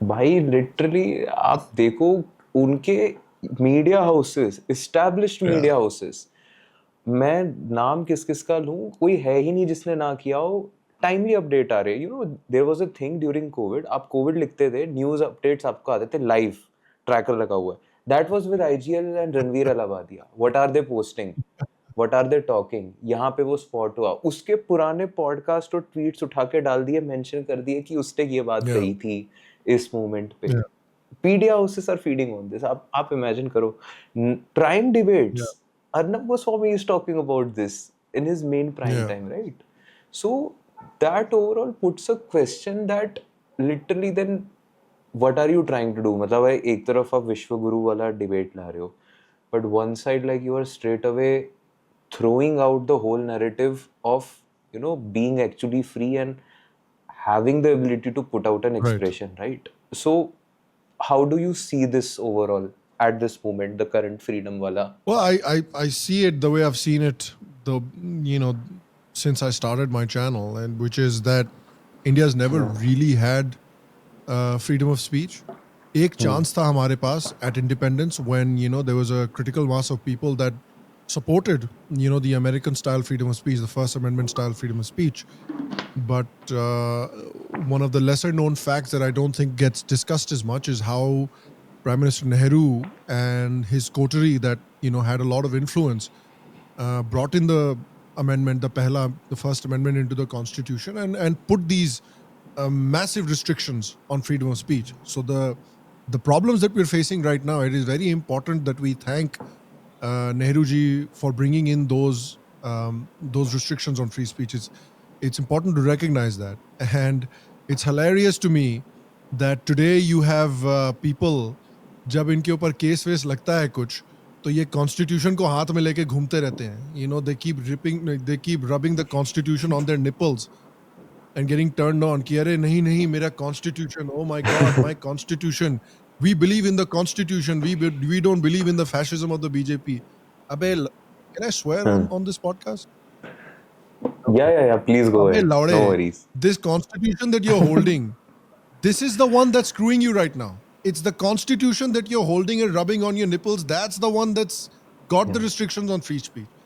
भाई लिटरली आप देखो उनके media houses, established Yeah. Media houses, मैं नाम किस किस का लूं, कोई है ही नहीं जिसने ना किया हो। टाइमली अपडेट आ रहे, you know there was a thing during Covid, आप कोविड लिखते थे, न्यूज अपडेट्स आपको आते थे लाइव, ट्रैकर लगा हुआ है। That was with IGL and Ranveer Allahbadia, what are they posting, what are they talking, यहाँ पे वो स्पॉट हुआ, उसके पुराने पॉडकास्ट और ट्वीट्स उठा के डाल दिए, मेंशन कर दिए कि उसने ये बात Yeah. कही थी इस मोमेंट पे। Yeah. Media houses are feeding on this. आप इमेजिन करो, prime Yeah. Debates, Arnab Goswami is talking about this in his main prime Yeah. time, right? So that overall puts a question that literally then what are you trying to do? मतलब भाई एक तरफ आप विश्व गुरु वाला debate ला रहे हो, but one side like you are straight away throwing out the whole narrative of, you know, being actually free and having the ability to put out an Right. expression, right? So how do you see this overall at this moment, the current freedom wala? Well, I see it the way I've seen it, the you know, since I started my channel, and which is that India's never really had freedom of speech. एक chance था हमारे पास at independence when there was a critical mass of people that supported the American style freedom of speech, the First Amendment style freedom of speech. But one of the lesser known facts that I don't think gets discussed as much is how Prime Minister Nehru and his coterie that had a lot of influence brought in the amendment, the First Amendment into the Constitution, and put these massive restrictions on freedom of speech. So the problems that we're facing right now, it is very important that we thank Nehru ji for bringing in those restrictions on free speech. It's important to recognize that, and it's hilarious to me that today you have people, जब इनके ऊपर case वेस लगता है कुछ, तो ये constitution को हाथ में लेके घूमते रहते हैं. They keep rubbing the constitution on their nipples and getting turned on कि अरे नहीं नहीं मेरा constitution, oh my god, my constitution, we believe in the constitution, we don't believe in the fascism of the BJP. अबे can I swear on this podcast? Yeah. Please go अबे ahead. लौड़े, No worries. this constitution that you're holding, this is the one that's screwing you right now. It's the constitution that you're holding and rubbing on your nipples. That's the one that's got the restrictions on free speech.